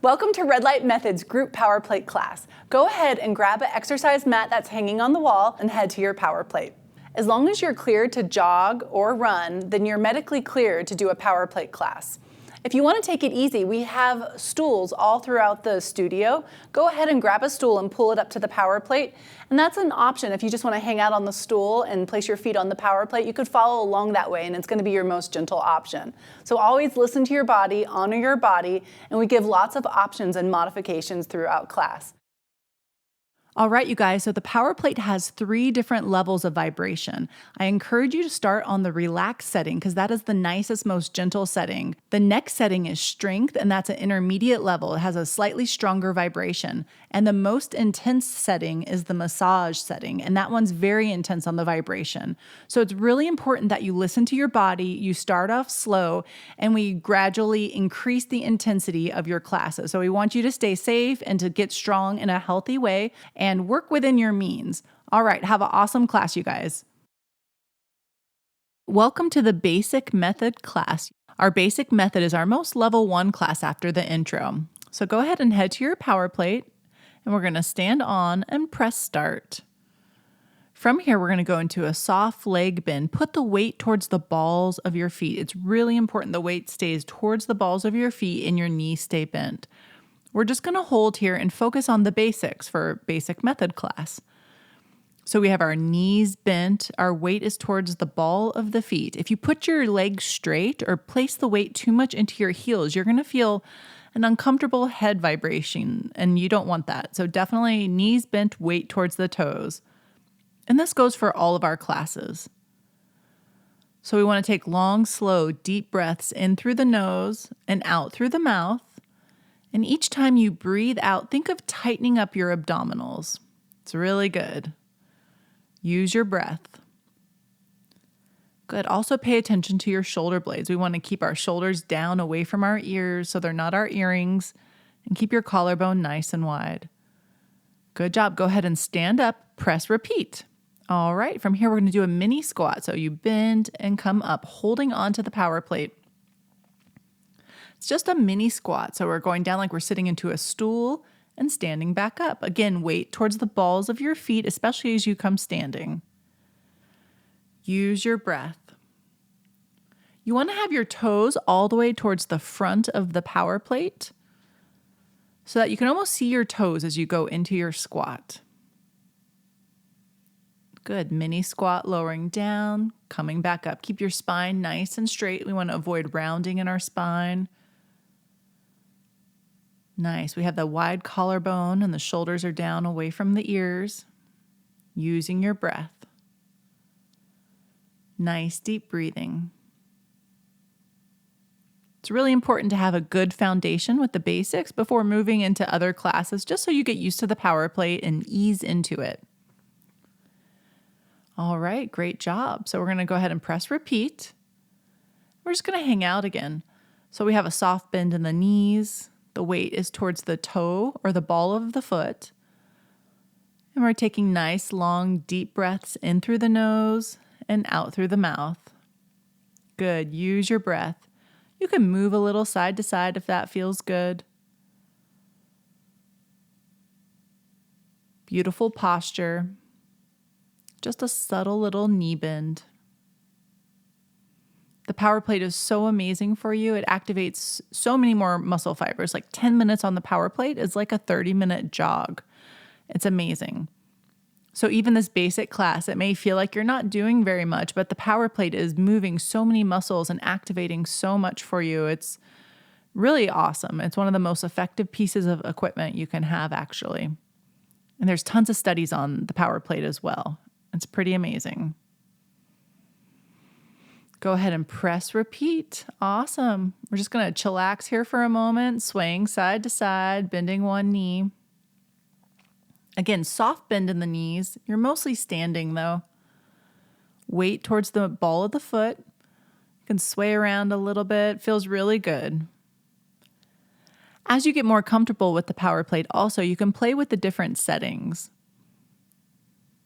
Welcome to Red Light Methods Group Power Plate class. Go ahead and grab an exercise mat that's hanging on the wall and head to your power plate. As long as you're cleared to jog or run, then you're medically cleared to do a power plate class. If you want to take it easy, we have stools all throughout the studio. Go ahead and grab a stool and pull it up to the power plate. And that's an option. If you just want to hang out on the stool and place your feet on the power plate, you could follow along that way, and it's going to be your most gentle option. So always listen to your body, honor your body, and we give lots of options and modifications throughout class. All right, you guys, so the power plate has 3 different levels of vibration. I encourage you to start on the relaxed setting because that is the nicest, most gentle setting. The next setting is strength, and that's an intermediate level. It has a slightly stronger vibration. And the most intense setting is the massage setting, and that one's very intense on the vibration. So it's really important that you listen to your body, you start off slow, and we gradually increase the intensity of your classes. So we want you to stay safe and to get strong in a healthy way and work within your means. All right, have an awesome class, you guys. Welcome to the Basic Method class. Our Basic Method is our most level 1 class after the intro. So go ahead and head to your power plate, and we're going to stand on and press start. From here, we're going to go into a soft leg bend. Put the weight towards the balls of your feet. It's really important the weight stays towards the balls of your feet and your knees stay bent. We're just going to hold here and focus on the basics for Basic Method class. So we have our knees bent. Our weight is towards the ball of the feet. If you put your legs straight or place the weight too much into your heels, you're going to feel an uncomfortable head vibration, and you don't want that. So definitely knees bent, weight towards the toes. And this goes for all of our classes. So we want to take long, slow, deep breaths in through the nose and out through the mouth. And each time you breathe out, think of tightening up your abdominals. It's really good. Use your breath. Good. Also pay attention to your shoulder blades. We want to keep our shoulders down away from our ears so they're not our earrings, and keep your collarbone nice and wide. Good job. Go ahead and stand up, press repeat. All right, from here we're going to do a mini squat. So you bend and come up, holding onto the power plate. It's just a mini squat. So we're going down like we're sitting into a stool and standing back up. Again, weight towards the balls of your feet, especially as you come standing. Use your breath. You want to have your toes all the way towards the front of the power plate so that you can almost see your toes as you go into your squat. Good. Mini squat, lowering down, coming back up. Keep your spine nice and straight. We want to avoid rounding in our spine. Nice. We have the wide collarbone and the shoulders are down away from the ears. Using your breath. Nice deep breathing. It's really important to have a good foundation with the basics before moving into other classes, just so you get used to the power plate and ease into it. All right, great job. So we're going to go ahead and press repeat. We're just going to hang out again. So we have a soft bend in the knees. The weight is towards the toe or the ball of the foot. And we're taking nice, long, deep breaths in through the nose and out through the mouth. Good. Use your breath. You can move a little side to side if that feels good. Beautiful posture. Just a subtle little knee bend. The power plate is so amazing for you. It activates so many more muscle fibers. Like 10 minutes on the power plate is like a 30-minute jog. It's amazing. So even this basic class, it may feel like you're not doing very much, but the power plate is moving so many muscles and activating so much for you. It's really awesome. It's one of the most effective pieces of equipment you can have, actually. And there's tons of studies on the power plate as well. It's pretty amazing. Go ahead and press repeat. Awesome. We're just going to chillax here for a moment, swaying side to side, bending one knee. Again, soft bend in the knees. You're mostly standing though. Weight towards the ball of the foot. You can sway around a little bit. Feels really good. As you get more comfortable with the power plate, also, you can play with the different settings.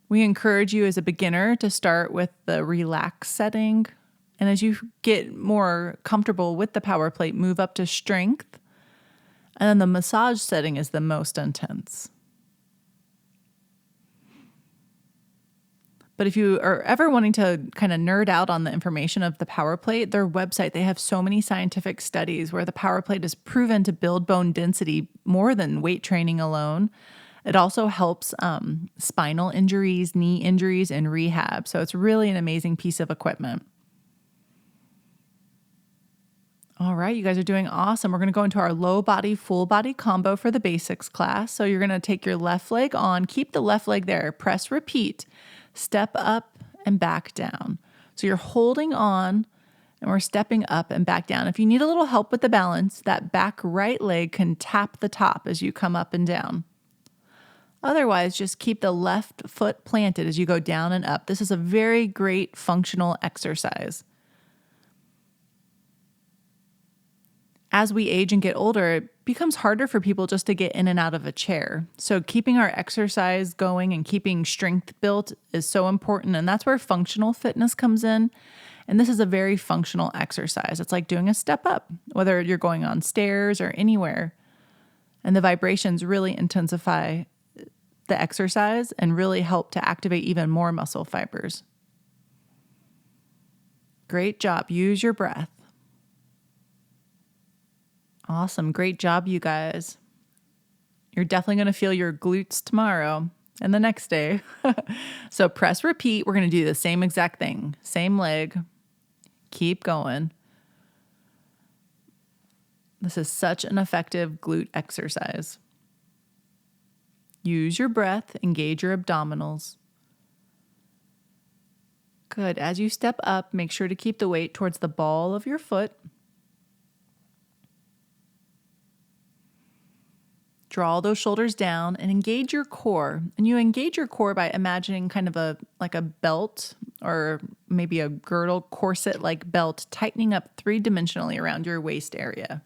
We encourage you as a beginner to start with the relax setting. And as you get more comfortable with the power plate, move up to strength. And then the massage setting is the most intense. But if you are ever wanting to kind of nerd out on the information of the power plate, their website, they have so many scientific studies where the power plate is proven to build bone density more than weight training alone. It also helps spinal injuries, knee injuries, and rehab. So it's really an amazing piece of equipment. All right, you guys are doing awesome. We're going to go into our low body, full body combo for the basics class. So you're going to take your left leg on, keep the left leg there, press repeat. Step up and back down. So you're holding on and we're stepping up and back down. If you need a little help with the balance, that back right leg can tap the top as you come up and down. Otherwise, just keep the left foot planted as you go down and up. This is a very great functional exercise. As we age and get older, it becomes harder for people just to get in and out of a chair. So keeping our exercise going and keeping strength built is so important. And that's where functional fitness comes in. And this is a very functional exercise. It's like doing a step up, whether you're going on stairs or anywhere. And the vibrations really intensify the exercise and really help to activate even more muscle fibers. Great job. Use your breath. Awesome. Great job, you guys. You're definitely going to feel your glutes tomorrow and the next day. So press repeat. We're going to do the same exact thing. Same leg. Keep going. This is such an effective glute exercise. Use your breath. Engage your abdominals. Good. As you step up, make sure to keep the weight towards the ball of your foot. Draw those shoulders down and engage your core. And you engage your core by imagining kind of like a belt or maybe a girdle corset-like belt tightening up three-dimensionally around your waist area.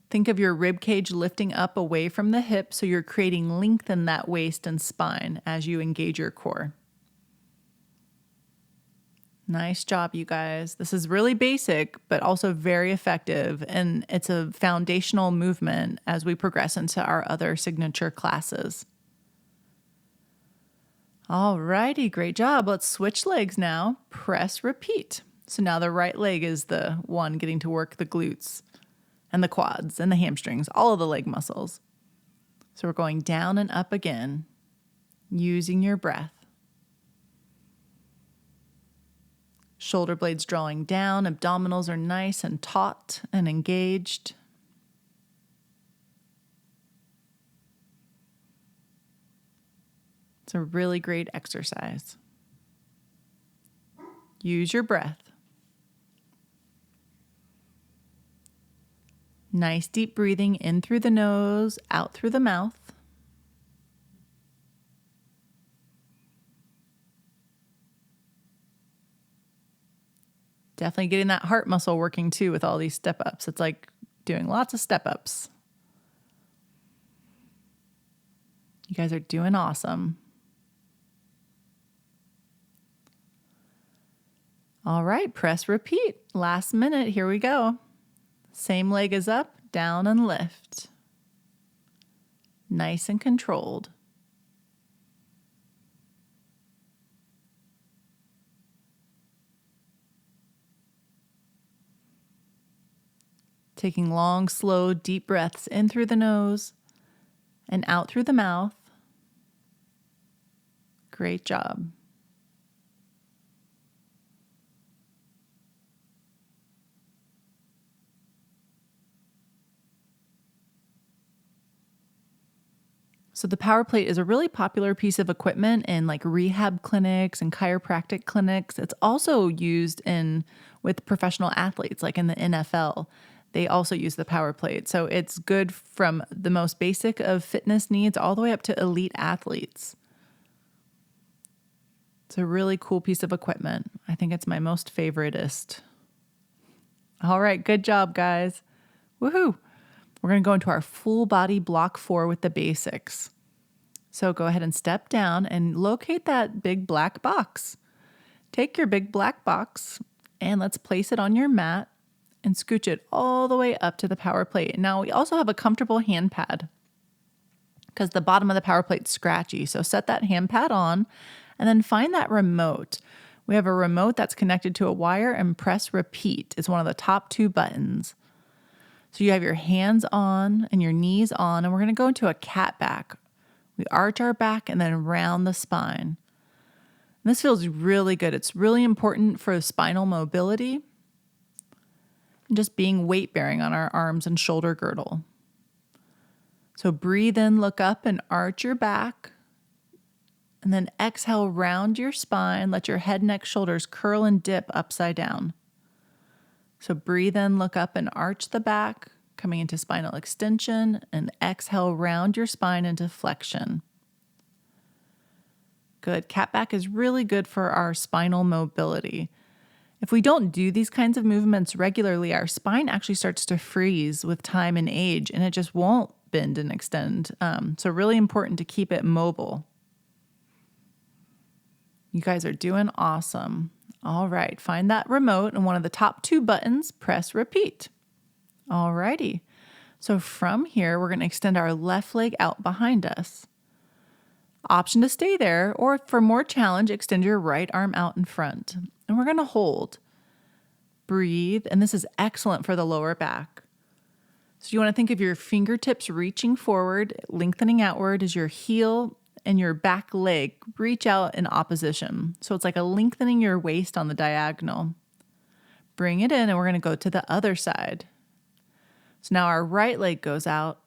Think of your rib cage lifting up away from the hip so you're creating length in that waist and spine as you engage your core. Nice job, you guys. This is really basic, but also very effective, and it's a foundational movement as we progress into our other signature classes. All righty, great job. Let's switch legs now. Press repeat. So now the right leg is the one getting to work the glutes and the quads and the hamstrings, all of the leg muscles. So we're going down and up again, using your breath. Shoulder blades drawing down, abdominals are nice and taut and engaged. It's a really great exercise. Use your breath. Nice deep breathing in through the nose, out through the mouth. Definitely getting that heart muscle working too with all these step-ups. It's like doing lots of step-ups. You guys are doing awesome. All right, press repeat. Last minute, here we go. Same leg is up, down, and lift. Nice and controlled. Taking long, slow, deep breaths in through the nose and out through the mouth. Great job. So the power plate is a really popular piece of equipment in like rehab clinics and chiropractic clinics. It's also used with professional athletes, like in the NFL. They also use the power plate. So it's good from the most basic of fitness needs all the way up to elite athletes. It's a really cool piece of equipment. I think it's my most favoritist. All right, good job, guys. Woohoo! We're going to go into our full body block 4 with the basics. So go ahead and step down and locate that big black box. Take your big black box and let's place it on your mat and scooch it all the way up to the power plate. Now we also have a comfortable hand pad because the bottom of the power plate's scratchy. So set that hand pad on and then find that remote. We have a remote that's connected to a wire, and press repeat. It's one of the top 2 buttons. So you have your hands on and your knees on, and we're going to go into a cat back. We arch our back and then round the spine. And this feels really good. It's really important for spinal mobility and just being weight bearing on our arms and shoulder girdle. So breathe in, look up and arch your back. And then exhale, round your spine. Let your head, neck, shoulders curl and dip upside down. So breathe in, look up and arch the back, coming into spinal extension, and exhale, round your spine into flexion. Good. Cat back is really good for our spinal mobility. If we don't do these kinds of movements regularly, our spine actually starts to freeze with time and age, and it just won't bend and extend. So really important to keep it mobile. You guys are doing awesome. All right, find that remote and one of the top 2 buttons, press repeat. All righty. So from here, we're going to extend our left leg out behind us. Option to stay there, or for more challenge, extend your right arm out in front. And we're going to hold. Breathe, and this is excellent for the lower back. So you want to think of your fingertips reaching forward, lengthening outward as your heel and your back leg reach out in opposition. So it's like a lengthening your waist on the diagonal. Bring it in, and we're going to go to the other side. So now our right leg goes out,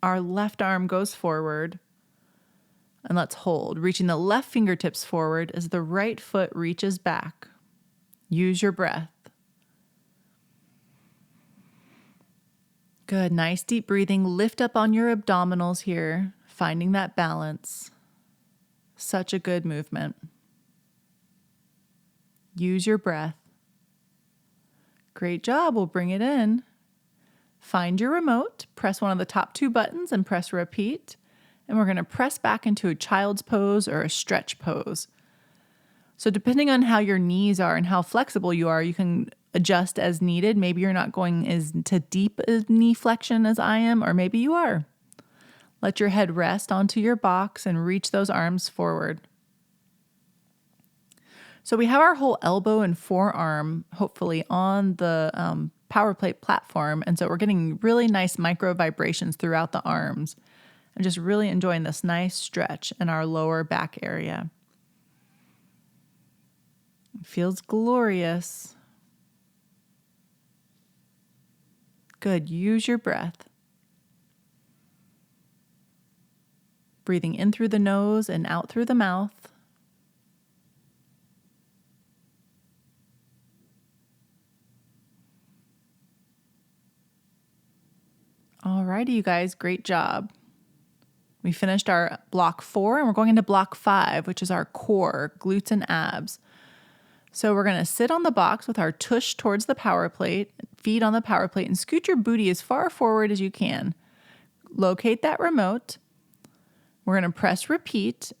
our left arm goes forward, and let's hold, reaching the left fingertips forward as the right foot reaches back. Use your breath. Good, nice deep breathing. Lift up on your abdominals here, finding that balance. Such a good movement. Use your breath. Great job, we'll bring it in. Find your remote, press one of the top 2 buttons and press repeat. And we're going to press back into a child's pose or a stretch pose. So depending on how your knees are and how flexible you are, you can adjust as needed. Maybe you're not going as to deep a knee flexion as I am, or maybe you are. Let your head rest onto your box and reach those arms forward. So we have our whole elbow and forearm, hopefully, on the power plate platform. And so we're getting really nice micro vibrations throughout the arms. I'm just really enjoying this nice stretch in our lower back area. It feels glorious. Good. Use your breath. Breathing in through the nose and out through the mouth. Alrighty, you guys, great job. We finished our block 4 and we're going into block 5, which is our core, glutes and abs. So we're going to sit on the box with our tush towards the power plate, feet on the power plate, and scoot your booty as far forward as you can. Locate that remote. We're going to press repeat.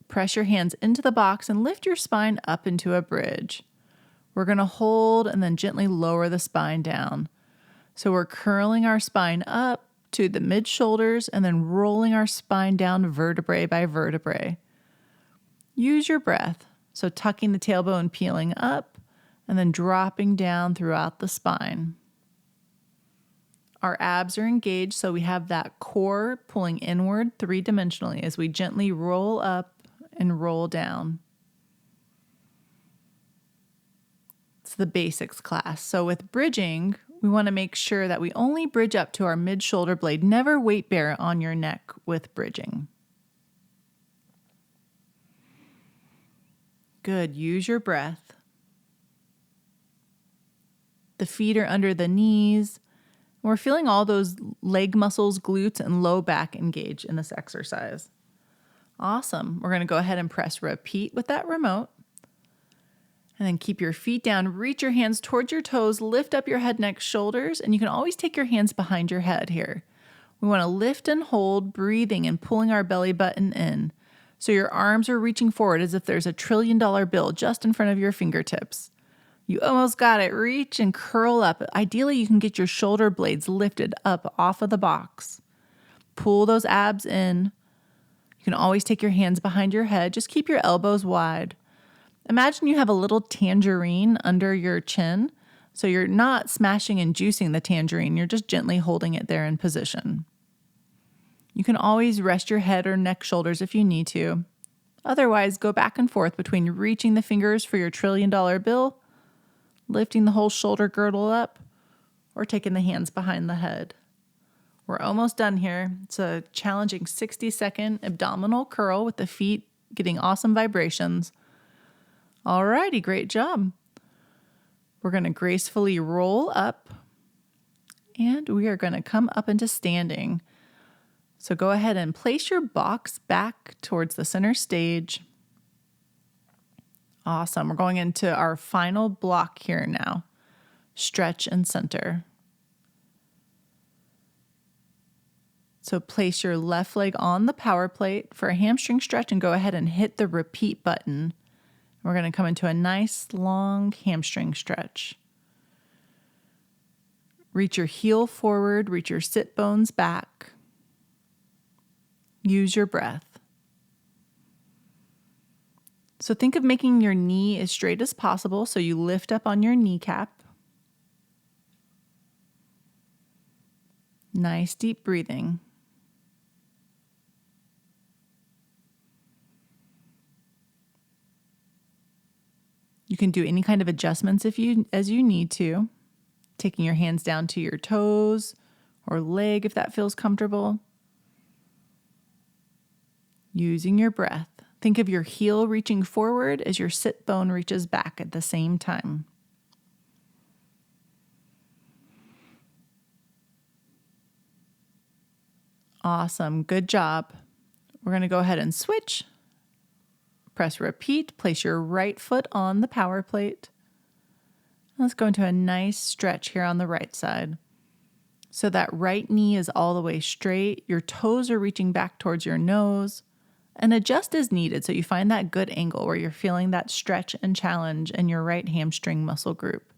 Press your hands into the box and lift your spine up into a bridge. We're going to hold and then gently lower the spine down. So we're curling our spine up to the mid shoulders and then rolling our spine down vertebrae by vertebrae. Use your breath. So tucking the tailbone, peeling up, and then dropping down throughout the spine. Our abs are engaged, so we have that core pulling inward 3-dimensionally as we gently roll up and roll down. It's the basics class. So with bridging, we want to make sure that we only bridge up to our mid-shoulder blade. Never weight bear on your neck with bridging. Good. Use your breath. The feet are under the knees. We're feeling all those leg muscles, glutes, and low back engage in this exercise. Awesome. We're going to go ahead and press repeat with that remote. And then keep your feet down. Reach your hands towards your toes. Lift up your head, neck, shoulders. And you can always take your hands behind your head here. We want to lift and hold, breathing and pulling our belly button in. So your arms are reaching forward as if there's $1 trillion bill just in front of your fingertips. You almost got it. Reach and curl up. Ideally, you can get your shoulder blades lifted up off of the box. Pull those abs in. You can always take your hands behind your head. Just keep your elbows wide. Imagine you have a little tangerine under your chin. So you're not smashing and juicing the tangerine. You're just gently holding it there in position. You can always rest your head or neck shoulders if you need to. Otherwise, go back and forth between reaching the fingers for your $1 trillion bill, lifting the whole shoulder girdle up, or taking the hands behind the head. We're almost done here. It's a challenging 60-second abdominal curl with the feet getting awesome vibrations. Alrighty, great job. We're going to gracefully roll up, and we are going to come up into standing. So go ahead and place your box back towards the center stage. Awesome. We're going into our final block here now. Stretch and center. So place your left leg on the power plate for a hamstring stretch and go ahead and hit the repeat button. We're going to come into a nice long hamstring stretch. Reach your heel forward, reach your sit bones back. Use your breath. So think of making your knee as straight as possible so you lift up on your kneecap. Nice deep breathing. You can do any kind of adjustments as you need to, taking your hands down to your toes or leg if that feels comfortable. Using your breath. Think of your heel reaching forward as your sit bone reaches back at the same time. Awesome. Good job. We're going to go ahead and switch. Press repeat. Place your right foot on the power plate. Let's go into a nice stretch here on the right side. So that right knee is all the way straight. Your toes are reaching back towards your nose. And adjust as needed so you find that good angle where you're feeling that stretch and challenge in your right hamstring muscle group.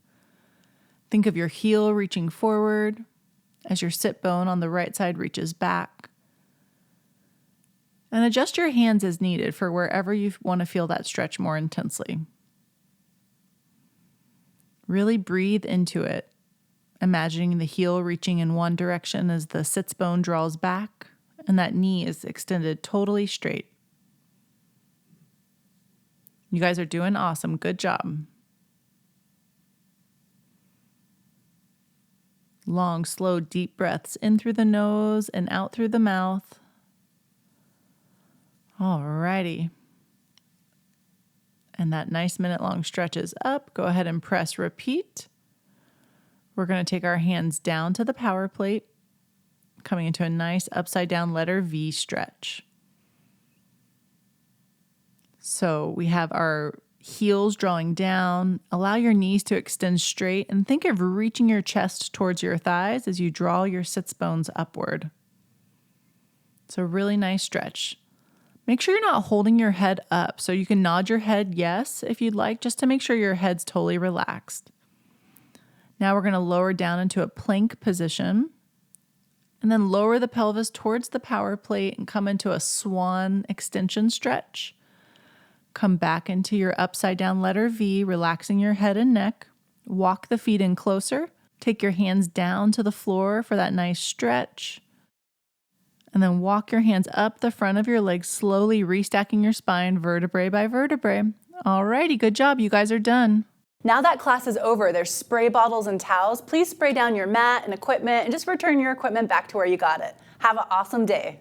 Think of your heel reaching forward as your sit bone on the right side reaches back. And adjust your hands as needed for wherever you want to feel that stretch more intensely. Really breathe into it, imagining the heel reaching in one direction as the sits bone draws back and that knee is extended totally straight. You guys are doing awesome. Good job. Long, slow, deep breaths in through the nose and out through the mouth. Alrighty. And that nice minute-long stretch is up. Go ahead and press repeat. We're going to take our hands down to the power plate, coming into a nice upside down letter V stretch. So we have our heels drawing down. Allow your knees to extend straight and think of reaching your chest towards your thighs as you draw your sits bones upward. It's a really nice stretch. Make sure you're not holding your head up, so you can nod your head yes if you'd like, just to make sure your head's totally relaxed. Now we're going to lower down into a plank position. And then lower the pelvis towards the power plate and come into a swan extension stretch. Come back into your upside down letter V, relaxing your head and neck. Walk the feet in closer. Take your hands down to the floor for that nice stretch. And then walk your hands up the front of your legs, slowly restacking your spine vertebrae by vertebrae. Alrighty, good job. You guys are done. Now that class is over, there's spray bottles and towels. Please spray down your mat and equipment and just return your equipment back to where you got it. Have an awesome day.